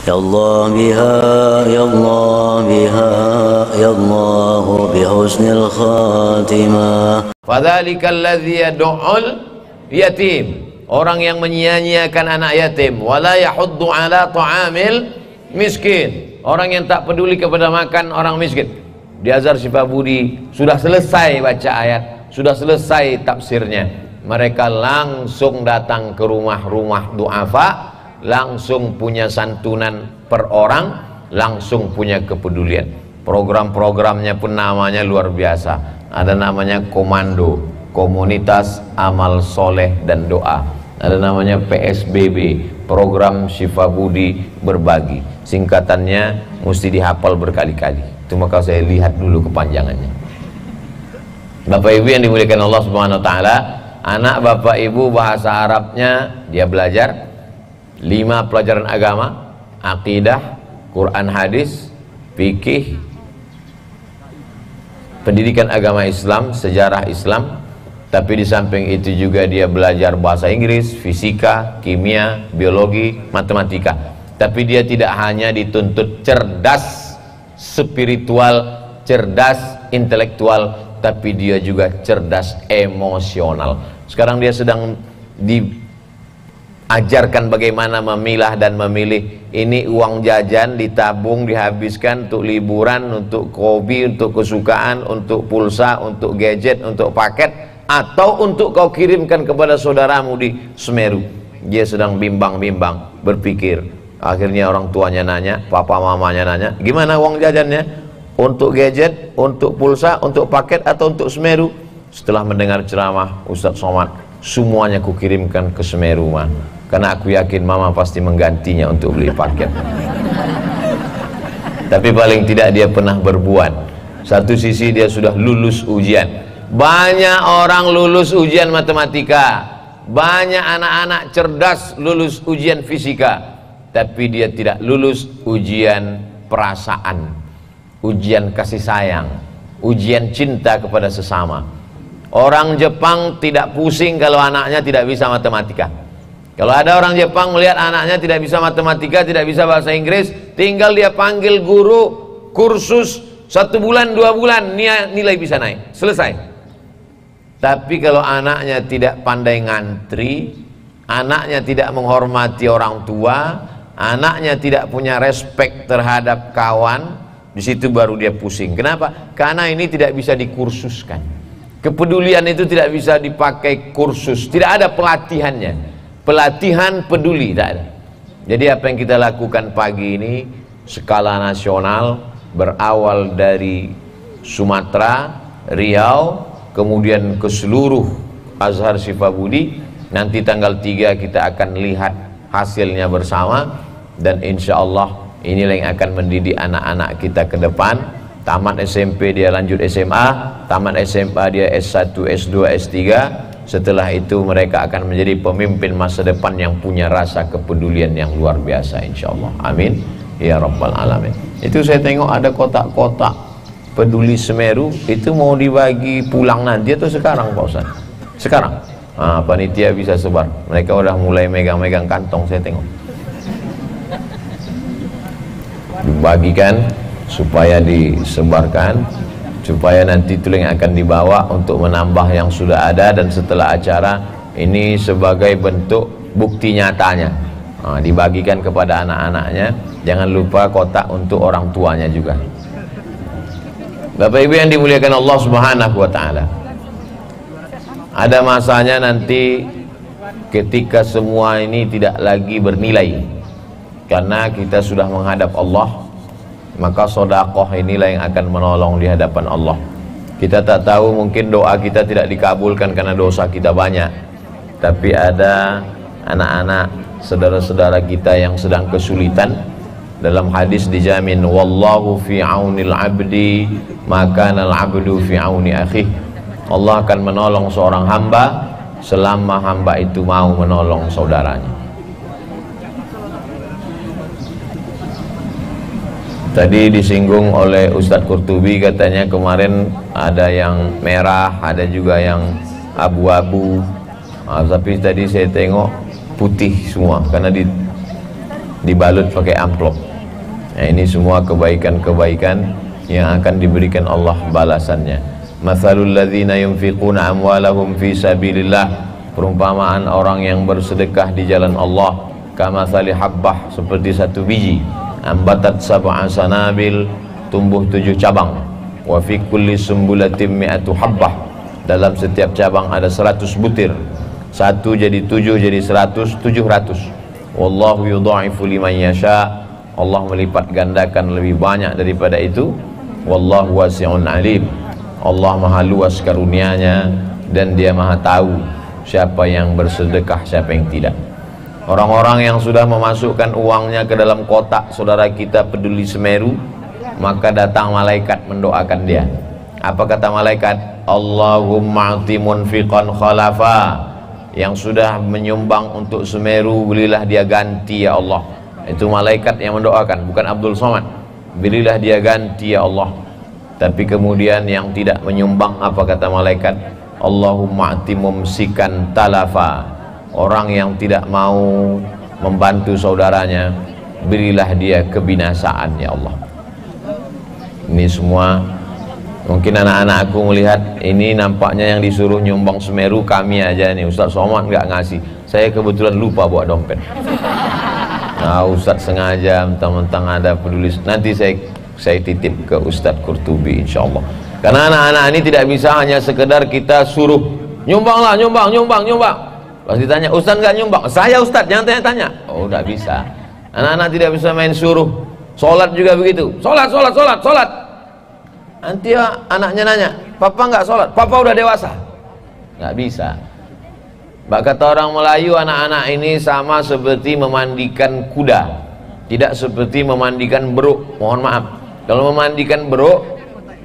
يا الله بها يا الله بها يا الله بحسن الخاتمة. Fadzalikal ladzi yad'ul yatim, orang yang menyia-nyiakan anak yatim. Wala yahuddu ala ta'amil miskin, orang yang tak peduli kepada makan orang miskin. Di Azhar Sifabudi sudah selesai baca ayat, sudah selesai tafsirnya, mereka langsung datang ke rumah-rumah du'afa, langsung punya santunan per orang, langsung punya kepedulian. Program-programnya pun namanya luar biasa. Ada namanya Komando, Komunitas Amal Soleh dan Doa. Ada namanya PSBB, Program Sifabudi Berbagi. Singkatannya mesti dihafal berkali-kali. Itu maka saya lihat dulu kepanjangannya. Bapak Ibu yang dimuliakan Allah Subhanahu wa taala, anak Bapak Ibu bahasa Arabnya dia belajar 5 pelajaran agama, akidah, Quran hadis, fikih, pendidikan agama Islam, sejarah Islam. Tapi di samping itu juga dia belajar bahasa Inggris, fisika, kimia, biologi, matematika. Tapi dia tidak hanya dituntut cerdas spiritual, cerdas intelektual, tapi dia juga cerdas emosional. Sekarang dia sedang diajarkan bagaimana memilah dan memilih. Ini uang jajan ditabung, dihabiskan untuk liburan, untuk hobi, untuk kesukaan, untuk pulsa, untuk gadget, untuk paket, atau untuk kau kirimkan kepada saudaramu di Semeru. Dia sedang bimbang-bimbang, berpikir. Akhirnya orang tuanya nanya, papa mamanya nanya, gimana uang jajannya? Untuk gadget, untuk pulsa, untuk paket, atau untuk Semeru? Setelah mendengar ceramah Ustadz Somad, semuanya kukirimkan ke Semeru, mah. Karena aku yakin mama pasti menggantinya untuk beli paket. Tapi paling tidak dia pernah berbuat. Satu sisi dia sudah lulus ujian. Banyak orang lulus ujian matematika, banyak anak-anak cerdas lulus ujian fisika, tapi dia tidak lulus ujian perasaan, ujian kasih sayang, ujian cinta kepada sesama. Orang Jepang tidak pusing kalau anaknya tidak bisa matematika. Kalau ada orang Jepang melihat anaknya tidak bisa matematika, tidak bisa bahasa Inggris, tinggal dia panggil guru kursus 1 bulan 2 bulan, nilai bisa naik, selesai. Tapi kalau anaknya tidak pandai ngantri, anaknya tidak menghormati orang tua, anaknya tidak punya respek terhadap kawan, di situ baru dia pusing. Kenapa? Karena ini tidak bisa dikursuskan. Kepedulian itu tidak bisa dipakai kursus, tidak ada pelatihannya. Pelatihan peduli tidak ada. Jadi apa yang kita lakukan pagi ini skala nasional, berawal dari Sumatera, Riau, kemudian ke seluruh Azhar Sifabudi. Nanti tanggal 3 kita akan lihat hasilnya bersama, dan insya Allah inilah yang akan mendidik anak-anak kita ke depan. Tamat SMP dia lanjut SMA, tamat SMA dia S1, S2, S3. Setelah itu mereka akan menjadi pemimpin masa depan yang punya rasa kepedulian yang luar biasa, insya Allah. Amin ya rabbal alamin. Itu saya tengok ada kotak-kotak peduli Semeru, itu mau dibagi pulang nanti atau sekarang Pak Ustaz? Sekarang? Panitia bisa sebar, mereka udah mulai megang-megang kantong, saya tengok. Dibagikan supaya disebarkan, supaya nanti itu yang akan dibawa untuk menambah yang sudah ada. Dan setelah acara ini sebagai bentuk bukti nyatanya, dibagikan kepada anak-anaknya. Jangan lupa kotak untuk orang tuanya juga. Bapak Ibu yang dimuliakan Allah Subhanahu wa taala, ada masanya nanti ketika semua ini tidak lagi bernilai karena kita sudah menghadap Allah, maka sodakoh inilah yang akan menolong di hadapan Allah. Kita tak tahu, mungkin doa kita tidak dikabulkan karena dosa kita banyak, tapi ada anak-anak saudara-saudara kita yang sedang kesulitan. Dalam hadis dijamin, wallahu fi aunil abdi maka al abdu fi auni akhih. Allah akan menolong seorang hamba selama hamba itu mau menolong saudaranya. Tadi disinggung oleh Ustadz Qurtubi, katanya kemarin ada yang merah, ada juga yang abu-abu, tapi tadi saya tengok putih semua, karena dibalut pakai amplop. Nah, ini semua kebaikan-kebaikan yang akan diberikan Allah balasannya. Matsalul ladzina yunfiquna amwalahum fi sabilillah, perumpamaan orang yang bersedekah di jalan Allah, kamatsali habbah, seperti satu biji, ambatat sab'a sanabil, tumbuh 7 cabang, wa fi kulli sumbulatin mi'atu habbah, dalam setiap cabang ada 100 butir, 1 jadi 7 jadi 100, 700. Wallahu yudha'ifu liman yasha, Allah melipat gandakan lebih banyak daripada itu. Wallahu wasi'un alim, Allah maha luas karunia-Nya dan Dia maha tahu siapa yang bersedekah, siapa yang tidak. Orang-orang yang sudah memasukkan uangnya ke dalam kotak saudara kita Peduli Semeru, maka datang malaikat mendoakan dia. Apa kata malaikat? Allahumma ati munfiqan khalafa, yang sudah menyumbang untuk Semeru berilah dia ganti ya Allah. Itu malaikat yang mendoakan, bukan Abdul Somad. Berilah dia ganti ya Allah. Tapi kemudian yang tidak menyumbang, apa kata malaikat? Allahumma ati mumsikan talafa, orang yang tidak mau membantu saudaranya, berilah dia kebinasaan ya Allah. Ini semua mungkin anak-anak aku melihat ini nampaknya yang disuruh nyumbang Semeru kami aja nih, Ustaz Somad nggak ngasih. Saya kebetulan lupa bawa dompet. Nah, Ustaz sengaja mentang-mentang ada peduli, nanti saya titip ke Ustaz Qurtubi insyaallah. Karena anak-anak ini tidak bisa hanya sekedar kita suruh nyumbanglah, nyumbang. Pas ditanya, Ustaz nggak nyumbang? Saya Ustaz, jangan tanya-tanya. Oh, nggak bisa. Anak-anak tidak bisa main suruh. Sholat juga begitu. Sholat. Nanti anaknya nanya, Papa nggak sholat? Papa udah dewasa. Nggak bisa. Kata orang Melayu, anak-anak ini sama seperti memandikan kuda, tidak seperti memandikan beruk. Mohon maaf, kalau memandikan beruk,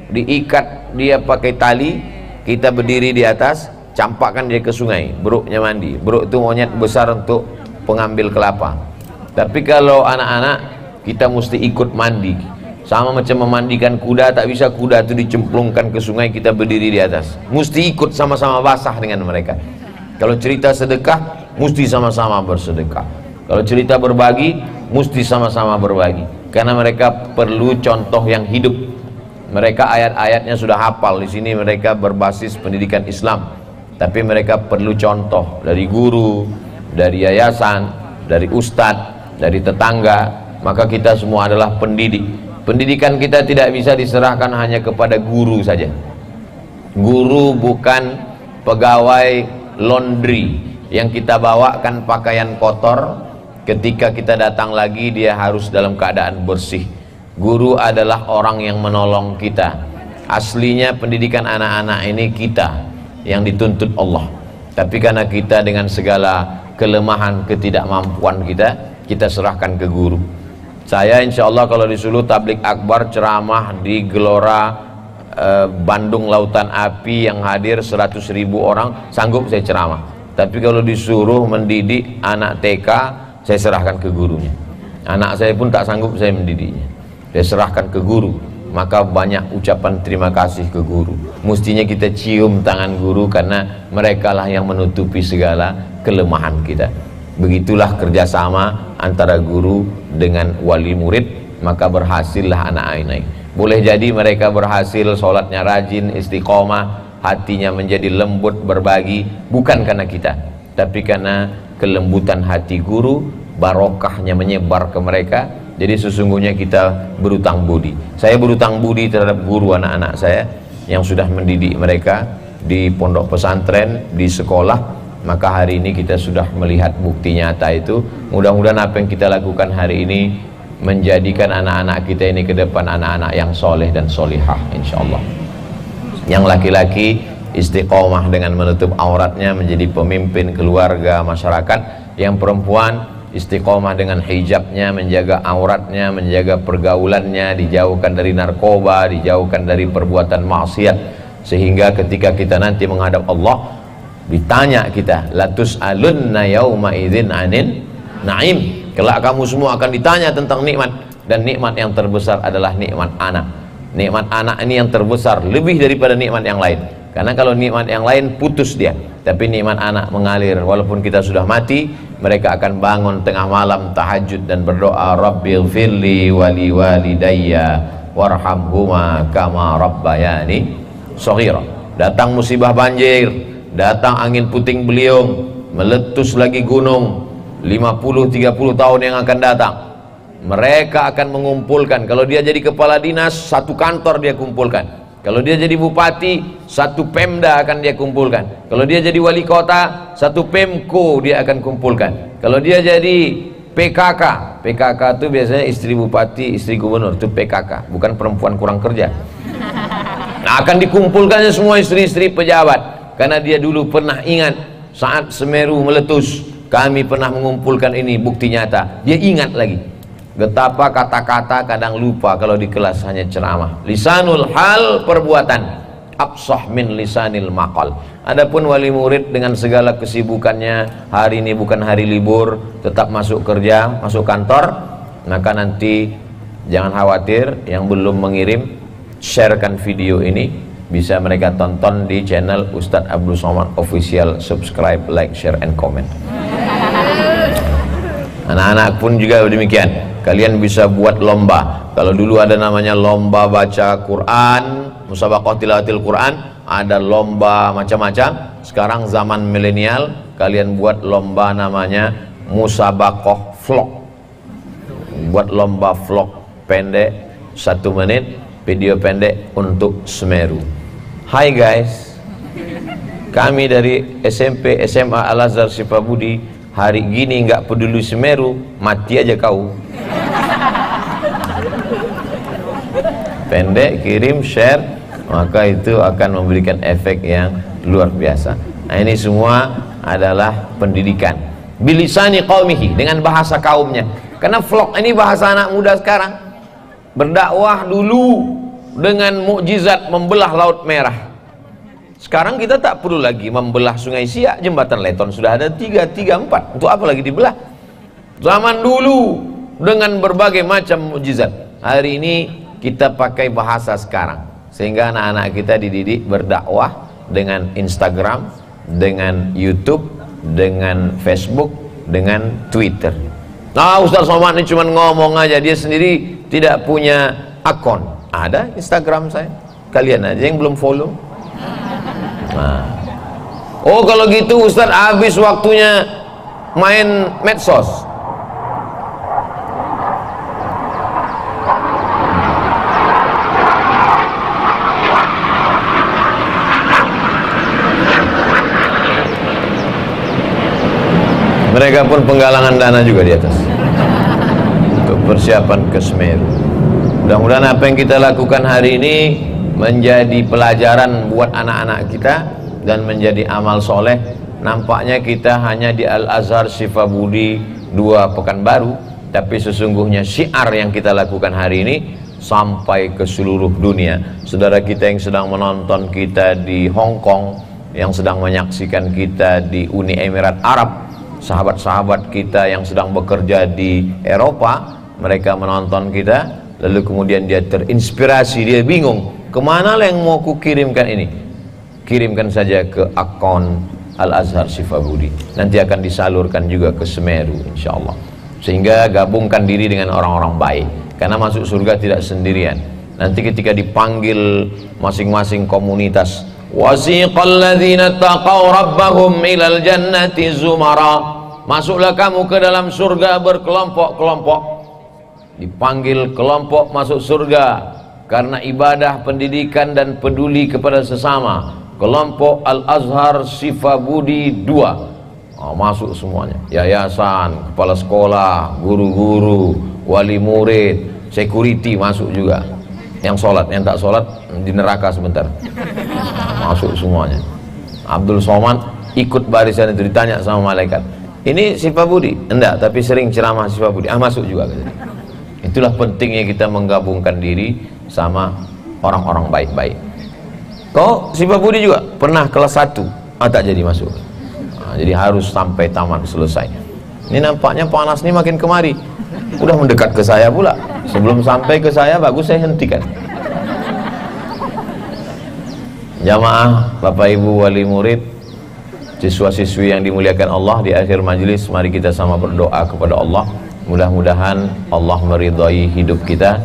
diikat dia pakai tali, kita berdiri di atas, campakkan dia ke sungai, beruknya mandi. Beruk itu monyet besar untuk pengambil kelapa. Tapi kalau anak-anak, kita mesti ikut mandi. Sama macam memandikan kuda, tak bisa kuda itu dicemplungkan ke sungai, kita berdiri di atas. Mesti ikut sama-sama basah dengan mereka. Kalau cerita sedekah, mesti sama-sama bersedekah. Kalau cerita berbagi, mesti sama-sama berbagi. Karena mereka perlu contoh yang hidup. Mereka ayat-ayatnya sudah hafal. Di sini mereka berbasis pendidikan Islam. Tapi mereka perlu contoh dari guru, dari yayasan, dari ustadz, dari tetangga. Maka kita semua adalah pendidik. Pendidikan kita tidak bisa diserahkan hanya kepada guru saja. Guru bukan pegawai laundry yang kita bawakan pakaian kotor, ketika kita datang lagi dia harus dalam keadaan bersih. Guru adalah orang yang menolong kita. Aslinya pendidikan anak-anak ini kita yang dituntut Allah, tapi karena kita dengan segala kelemahan, ketidakmampuan kita serahkan ke guru. Saya insya Allah kalau disuruh tablik akbar ceramah di Gelora Bandung Lautan Api yang hadir 100.000 orang, sanggup saya ceramah. Tapi kalau disuruh mendidik anak TK, saya serahkan ke gurunya. Anak saya pun tak sanggup saya mendidiknya, saya serahkan ke guru. Maka banyak ucapan terima kasih ke guru. Mestinya kita cium tangan guru, karena mereka lah yang menutupi segala kelemahan kita. Begitulah kerjasama antara guru dengan wali murid, maka berhasillah anak ini. Boleh jadi mereka berhasil, sholatnya rajin, istiqomah, hatinya menjadi lembut, berbagi, bukan karena kita, tapi karena kelembutan hati guru, barokahnya menyebar ke mereka. Jadi sesungguhnya kita berutang budi. Saya berutang budi terhadap guru anak-anak saya yang sudah mendidik mereka di pondok pesantren, di sekolah. Maka hari ini kita sudah melihat bukti nyata itu. Mudah-mudahan apa yang kita lakukan hari ini menjadikan anak-anak kita ini ke depan anak-anak yang soleh dan solihah insyaallah. Yang laki-laki istiqomah dengan menutup auratnya, menjadi pemimpin keluarga, masyarakat. Yang perempuan istiqomah dengan hijabnya, menjaga auratnya, menjaga pergaulannya, dijauhkan dari narkoba, dijauhkan dari perbuatan maksiat, sehingga ketika kita nanti menghadap Allah, ditanya kita, latus alunna yauma idzin anin naim. Kelak kamu semua akan ditanya tentang nikmat, dan nikmat yang terbesar adalah nikmat anak. Nikmat anak ini yang terbesar, lebih daripada nikmat yang lain. Karena kalau nikmat yang lain putus dia, tapi nikmat anak mengalir. Walaupun kita sudah mati, mereka akan bangun tengah malam tahajud dan berdoa, Rabbighfirli wali walidayya warhamhuma kama rabbayani shaghira. Datang musibah banjir, datang angin puting beliung, meletus lagi gunung, 50-30 tahun yang akan datang, mereka akan mengumpulkan. Kalau dia jadi kepala dinas, satu kantor dia kumpulkan. Kalau dia jadi bupati, satu pemda akan dia kumpulkan. Kalau dia jadi wali kota, satu pemko dia akan kumpulkan. Kalau dia jadi PKK, PKK itu biasanya istri bupati, istri gubernur, itu PKK, bukan perempuan kurang kerja. Nah, akan dikumpulkannya semua istri-istri pejabat, karena dia dulu pernah ingat saat Semeru meletus, kami pernah mengumpulkan ini, bukti nyata. Dia ingat lagi. Betapa kata-kata kadang lupa kalau di kelas hanya ceramah. Lisanul hal, perbuatan absah min lisanil maqal. Adapun wali murid dengan segala kesibukannya, hari ini bukan hari libur, tetap masuk kerja, masuk kantor, maka nanti jangan khawatir, yang belum mengirim, sharekan video ini, bisa mereka tonton di channel Ustadz Abdul Somad Official. Subscribe, like, share, and comment. Anak-anak pun juga demikian. Kalian bisa buat lomba. Kalau dulu ada namanya lomba baca Quran, musabaqah tilawatil Quran, ada lomba macam-macam. Sekarang zaman milenial, kalian buat lomba namanya musabaqah vlog. Buat lomba vlog pendek 1 menit, video pendek untuk Semeru. Hai guys, kami dari SMP SMA Al Azhar Sifabudi, hari gini nggak peduli Semeru, mati aja kau. Pendek, kirim, share, maka itu akan memberikan efek yang luar biasa. Nah, ini semua adalah pendidikan bilisani qaumihi, dengan bahasa kaumnya. Karena vlog ini bahasa anak muda sekarang. Berdakwah dulu dengan mukjizat membelah Laut Merah. Sekarang kita tak perlu lagi membelah Sungai Siak, jembatan Leton sudah ada 3, 4. Untuk apa lagi dibelah? Zaman dulu dengan berbagai macam mukjizat. Hari ini kita pakai bahasa sekarang, sehingga anak-anak kita dididik berdakwah dengan Instagram, dengan YouTube, dengan Facebook, dengan Twitter. Nah, Ustaz Somad ini cuma ngomong aja, dia sendiri tidak punya akun. Ada Instagram saya, kalian aja yang belum follow. Nah. Oh, kalau gitu Ustaz habis waktunya main medsos. Mereka pun penggalangan dana juga di atas untuk persiapan ke Semeru. Mudah-mudahan apa yang kita lakukan hari ini menjadi pelajaran buat anak-anak kita dan menjadi amal soleh. Nampaknya kita hanya di Al Azhar Sifabudi 2 Pekanbaru, tapi sesungguhnya syiar yang kita lakukan hari ini sampai ke seluruh dunia. Saudara kita yang sedang menonton kita di Hong Kong, yang sedang menyaksikan kita di Uni Emirat Arab, sahabat-sahabat kita yang sedang bekerja di Eropa, mereka menonton kita, lalu kemudian dia terinspirasi, dia bingung, kemana lah yang mau ku kirimkan ini? Kirimkan saja ke akun Al Azhar Sifabudi, nanti akan disalurkan juga ke Semeru insyaallah. Sehingga gabungkan diri dengan orang-orang baik, karena masuk surga tidak sendirian. Nanti ketika dipanggil masing-masing komunitas, wasiqal ladzina taqaw rabbahum ilal jannati zumara, masuklah kamu ke dalam surga berkelompok-kelompok. Dipanggil kelompok masuk surga karena ibadah, pendidikan dan peduli kepada sesama. Kelompok Al Azhar Sifabudi 2, masuk semuanya, yayasan, kepala sekolah, guru-guru, wali murid, security masuk juga. Yang sholat, yang tak sholat di neraka sebentar. Masuk semuanya. Abdul Somad ikut barisan itu, ditanya sama malaikat, ini Sifabudi? Enggak, tapi sering ceramah Sifabudi. Masuk juga. Itulah pentingnya kita menggabungkan diri sama orang-orang baik-baik. Kok Sifabudi juga pernah kelas 1, tak jadi masuk. Jadi harus sampai tamat selesai. Ini nampaknya panas nih makin kemari, udah mendekat ke saya pula. Sebelum sampai ke saya, bagus saya hentikan. Jamaah, Bapak Ibu wali murid, Siswa-siswi yang dimuliakan Allah, di akhir majelis mari kita sama berdoa kepada Allah. Mudah-mudahan Allah meridhai hidup kita.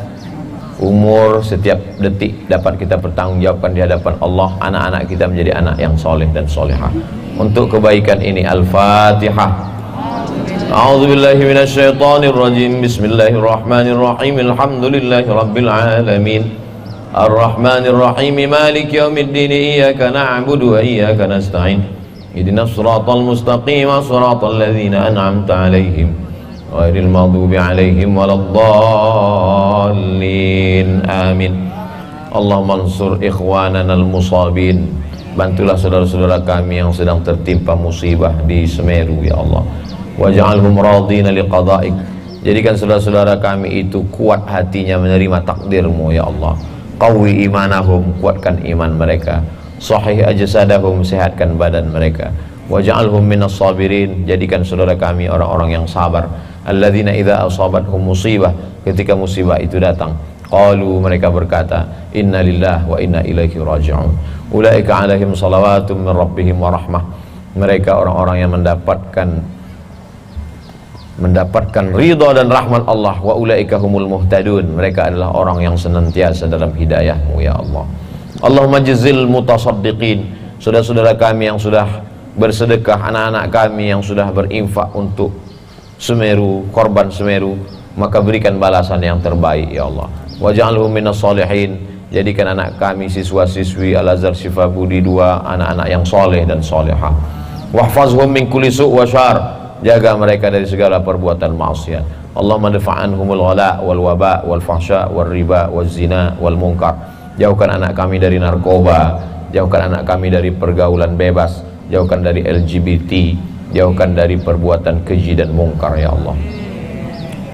Umur setiap detik dapat kita pertanggungjawabkan di hadapan Allah. Anak-anak kita menjadi anak yang soleh dan solehah. Untuk kebaikan ini, Al-Fatihah. A'udzubillahi minasyaitonirrajim. Bismillahirrahmanirrahim. Alhamdulillahi rabbil alamin. Ar-Rahmanirrahim. Maliki yaumiddin. Iyyaka na'budu wa iyyaka nasta'in. Ihdinas siratal mustaqim. Siratal ladzina an'amta 'alaihim ghairil maghdubi 'alaihim waladdallin. Amin. Allahumma ansur ikhwanana al-musabin. Bantulah saudara-saudara kami yang sedang tertimpa musibah di Semeru ya Allah. Waj'alhum radina liqada'ik. Jadikan saudara-saudara kami itu kuat hatinya menerima takdirmu ya Allah. Qawwi imanahum, kuatkan iman mereka. Sahih ajsadahum, sehatkan badan mereka. Waj'alhum minas sabirin. Jadikan saudara kami orang-orang yang sabar. Alladzina idza asabathum musibah, ketika musibah itu datang, qalu, mereka berkata, inna lillahi wa inna ilaihi raji'un. Ulaika alaihim salawatum min rabbihim wa rahmah. Mereka orang-orang yang mendapatkan ridha dan rahmat Allah. Wa ulaika humul muhtadun. Mereka adalah orang yang senantiasa dalam hidayahmu ya Allah. Allahumma jazil mutasaddiqin. Saudara-saudara kami yang sudah bersedekah, anak-anak kami yang sudah berinfak untuk Semeru, korban Semeru, maka berikan balasan yang terbaik ya Allah. Waj'alhum minas solihin. Jadikan anak kami siswa-siswi Al-Azhar Syifa Budi 2 anak-anak yang soleh dan solehah. Wahfazhum min kulli su' wa syar. Jaga mereka dari segala perbuatan maksiat. Allahumma dafa'anhumul ghala wal waba wal fahsya wal riba wal zina wal munkar. Jauhkan anak kami dari narkoba, jauhkan anak kami dari pergaulan bebas, jauhkan dari LGBT, jauhkan dari perbuatan keji dan mungkar ya Allah.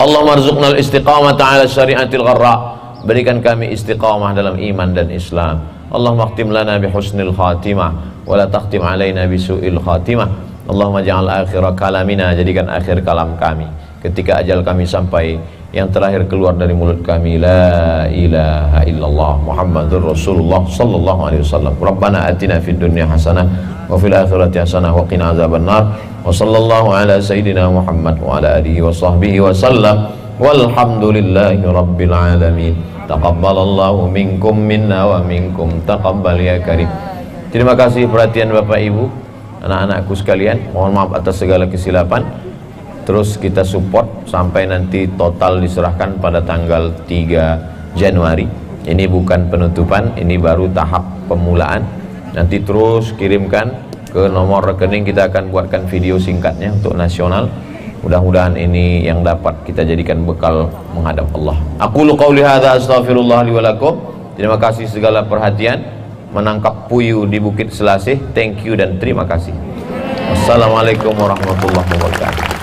Allahumma arzuqnal istiqamata ala syari'atil gharra. Berikan kami istiqamah dalam iman dan Islam. Allahumma khtim lana bi husnil khatimah wa la takhtim alaina bi su'il khatimah. Allahumma ja'al akhira kalamina, jadikan akhir kalam kami ketika ajal kami sampai, yang terakhir keluar dari mulut kami, la ilaha illallah Muhammadur Rasulullah sallallahu alaihi wasallam. Rabbana atina fid dunya hasanah wa fil akhirati hasanah wa qina azabannar. Wa sallallahu ala sayyidina Muhammad wa ala alihi wa sahbihi wa sallam. Walhamdulillahi rabbil alamin. Taqabbalallahu minkum minna wa minkum taqabbal ya karim. Terima kasih perhatian Bapak Ibu, anak-anakku sekalian. Mohon maaf atas segala kesilapan. Terus kita support sampai nanti total diserahkan pada tanggal 3 Januari. Ini bukan penutupan, ini baru tahap pemulaan. Nanti terus kirimkan ke nomor rekening, kita akan buatkan video singkatnya untuk nasional. Mudah-mudahan ini yang dapat kita jadikan bekal menghadap Allah. Aqulu qauli hadza astaghfirullah li wa lakum. Terima kasih segala perhatian. Menangkap puyuh di Bukit Selasih. Thank you dan terima kasih. Wassalamualaikum warahmatullahi wabarakatuh.